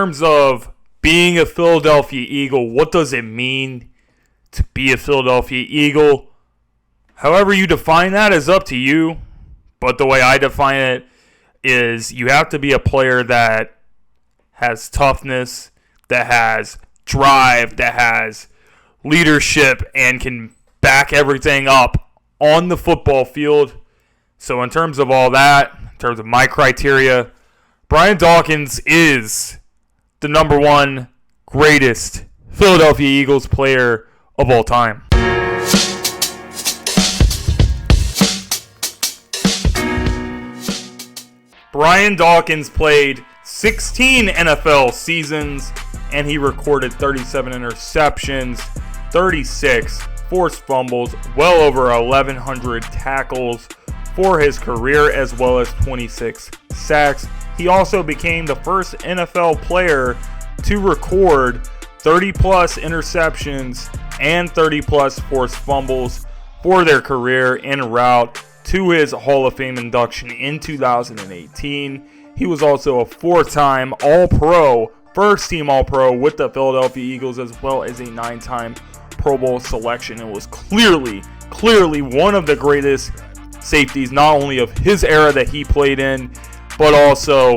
terms of being a Philadelphia Eagle, what does it mean to be a Philadelphia Eagle? However you define that is up to you, but the way I define it is you have to be a player that has toughness, that has drive, that has leadership, and can back everything up on the football field. So in terms of all that, in terms of my criteria, Brian Dawkins is the number one greatest Philadelphia Eagles player of all time. Brian Dawkins played 16 NFL seasons, and he recorded 37 interceptions, 36 forced fumbles, well over 1,100 tackles for his career, as well as 26 sacks. He also became the first NFL player to record 30-plus interceptions and 30-plus forced fumbles for their career en route to his Hall of Fame induction in 2018. He was also a four-time All-Pro, first-team All-Pro with the Philadelphia Eagles, as well as a 9-time Pro Bowl selection, and was clearly one of the greatest safeties, not only of his era that he played in, but also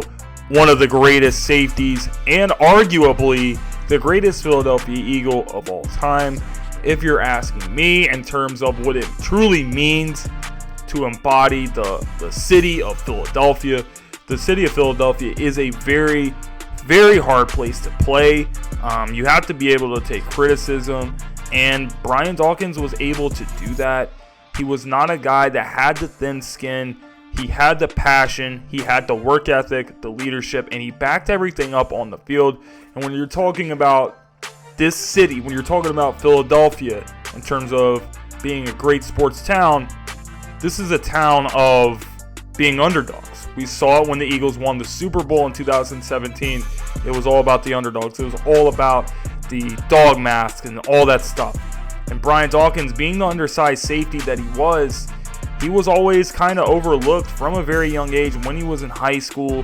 one of the greatest safeties and arguably the greatest Philadelphia Eagle of all time. If you're asking me in terms of what it truly means to embody the city of Philadelphia, the city of Philadelphia is a very, very hard place to play. You have to be able to take criticism, and Brian Dawkins was able to do that. He was not a guy that had the thin skin. He had the passion, he had the work ethic, the leadership, and he backed everything up on the field. And when you're talking about this city, when you're talking about Philadelphia in terms of being a great sports town, this is a town of being underdogs. We saw it when the Eagles won the Super Bowl in 2017. It was all about the underdogs. It was all about the dog mask and all that stuff. And Brian Dawkins, being the undersized safety that he was always kind of overlooked from a very young age. When he was in high school,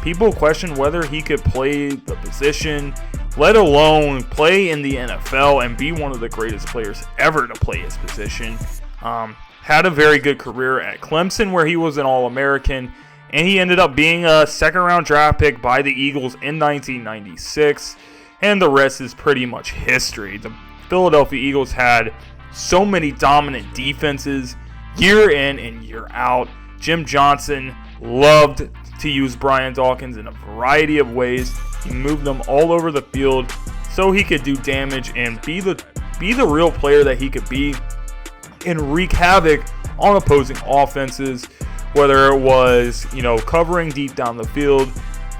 people questioned whether he could play the position, let alone play in the NFL and be one of the greatest players ever to play his position. Had a very good career at Clemson, where he was an All-American, and he ended up being a second-round draft pick by the Eagles in 1996, and the rest is pretty much history. The Philadelphia Eagles had so many dominant defenses year in and year out. Jim Johnson loved to use Brian Dawkins in a variety of ways. He moved them all over the field so he could do damage and be the real player that he could be and wreak havoc on opposing offenses, whether it was, covering deep down the field.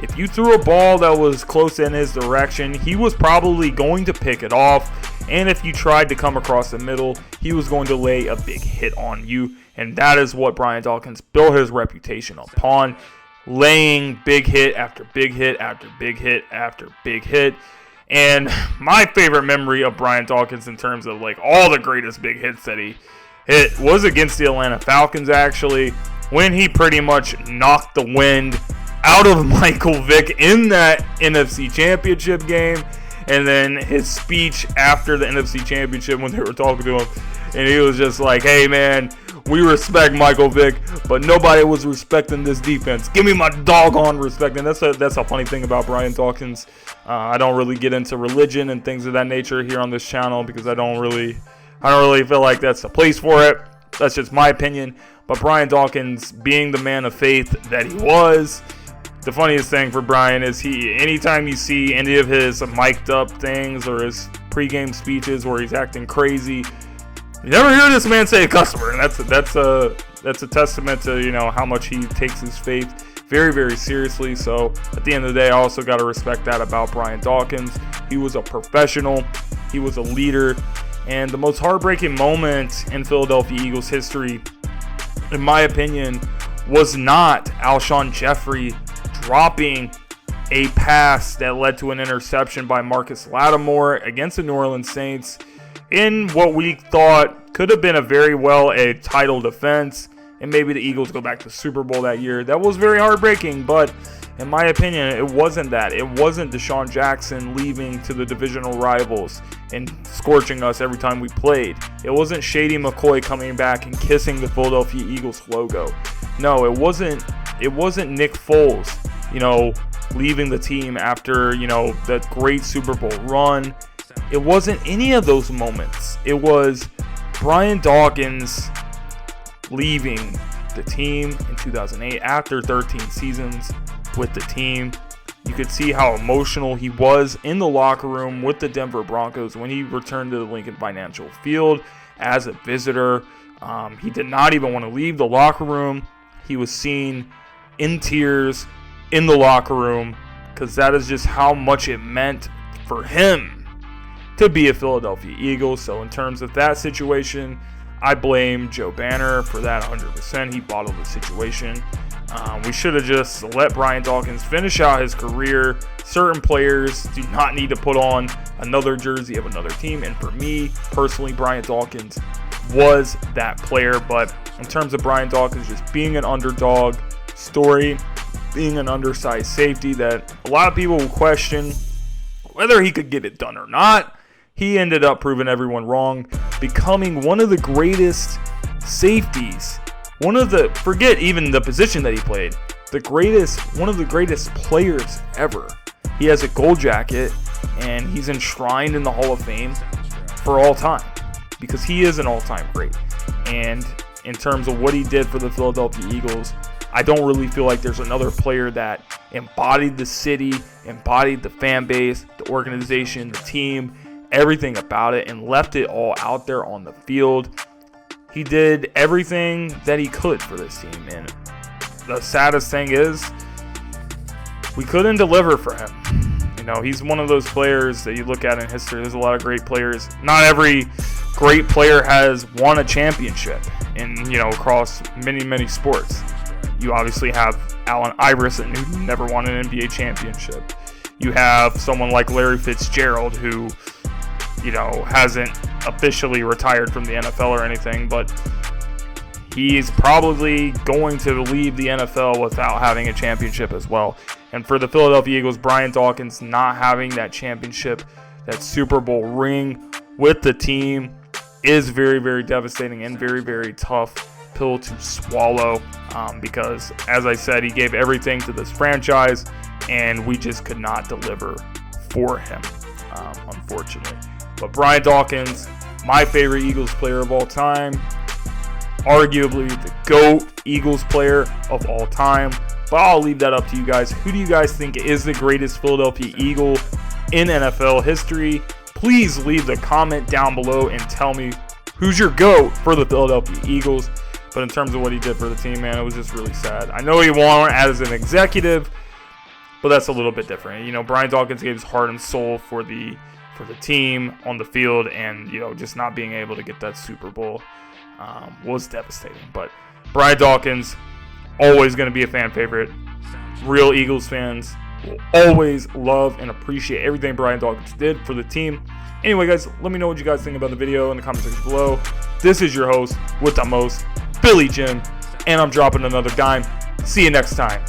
If you threw a ball that was close in his direction, he was probably going to pick it off. And if you tried to come across the middle, he was going to lay a big hit on you. And that is what Brian Dawkins built his reputation upon, laying big hit after big hit after big hit after big hit. And my favorite memory of Brian Dawkins in terms of all the greatest big hits that he hit was against the Atlanta Falcons, actually, when he pretty much knocked the wind out of Michael Vick in that NFC Championship game. And then his speech after the NFC Championship when they were talking to him, and he was just like, hey man, we respect Michael Vick, but nobody was respecting this defense. Give me my doggone respect. And that's a funny thing about Brian Dawkins. I don't really get into religion and things of that nature here on this channel because I don't really feel like that's the place for it. That's just my opinion. But Brian Dawkins, being the man of faith that he was, the funniest thing for Brian is anytime you see any of his mic'd up things or his pregame speeches where he's acting crazy, you never hear this man say a customer, and that's a testament to how much he takes his faith very, very seriously. So at the end of the day, I also got to respect that about Brian Dawkins. He was a professional, he was a leader, and the most heartbreaking moment in Philadelphia Eagles history, in my opinion, was not Alshon Jeffrey dropping a pass that led to an interception by Marcus Lattimore against the New Orleans Saints in what we thought could have been a title defense. and maybe the Eagles go back to the Super Bowl that year. That was very heartbreaking, but in my opinion, it wasn't that. It wasn't Deshaun Jackson leaving to the divisional rivals and scorching us every time we played. It wasn't Shady McCoy coming back and kissing the Philadelphia Eagles logo. No, it wasn't Nick Foles, leaving the team after, that great Super Bowl run. It wasn't any of those moments. It was Brian Dawkins leaving the team in 2008 after 13 seasons with the team. You could see how emotional he was in the locker room with the Denver Broncos when he returned to the Lincoln Financial Field as a visitor. He did not even want to leave the locker room. He was seen in tears in the locker room because that is just how much it meant for him to be a Philadelphia Eagle. So in terms of that situation, I blame Joe Banner for that 100%. He bottled the situation. We should have just let Brian Dawkins finish out his career. Certain players do not need to put on another jersey of another team. And for me, personally, Brian Dawkins was that player. But in terms of Brian Dawkins just being an underdog story, being an undersized safety that a lot of people will question whether he could get it done or not, he ended up proving everyone wrong, becoming one of the greatest safeties. Forget even the position that he played, one of the greatest players ever. He has a gold jacket, and he's enshrined in the Hall of Fame for all time because he is an all-time great. And in terms of what he did for the Philadelphia Eagles, I don't really feel like there's another player that embodied the city, embodied the fan base, the organization, the team, everything about it, and left it all out there on the field. He did everything that he could for this team, and the saddest thing is we couldn't deliver for him. He's one of those players that you look at in history. There's a lot of great players. Not every great player has won a championship across many sports. You obviously have Allen Iverson, who never won an NBA championship. You have someone like Larry Fitzgerald, who hasn't officially retired from the NFL or anything, but he's probably going to leave the NFL without having a championship as well. And for the Philadelphia Eagles, Brian Dawkins not having that championship, that Super Bowl ring with the team is very, very devastating and very, very tough pill to swallow because, as I said, he gave everything to this franchise, and we just could not deliver for him, unfortunately. But Brian Dawkins, my favorite Eagles player of all time, arguably the GOAT Eagles player of all time. But I'll leave that up to you guys. Who do you guys think is the greatest Philadelphia Eagle in NFL history? Please leave the comment down below and tell me who's your GOAT for the Philadelphia Eagles. But in terms of what he did for the team, man, it was just really sad. I know he won as an executive, but that's a little bit different. Brian Dawkins gave his heart and soul for the team on the field, and just not being able to get that Super Bowl was devastating. But Brian Dawkins, always going to be a fan favorite. Real Eagles fans will always love and appreciate everything Brian Dawkins did for the team. Anyway, guys, let me know what you guys think about the video in the comment section below. This is your host with the most, Billy Jim, and I'm dropping another dime. See you next time.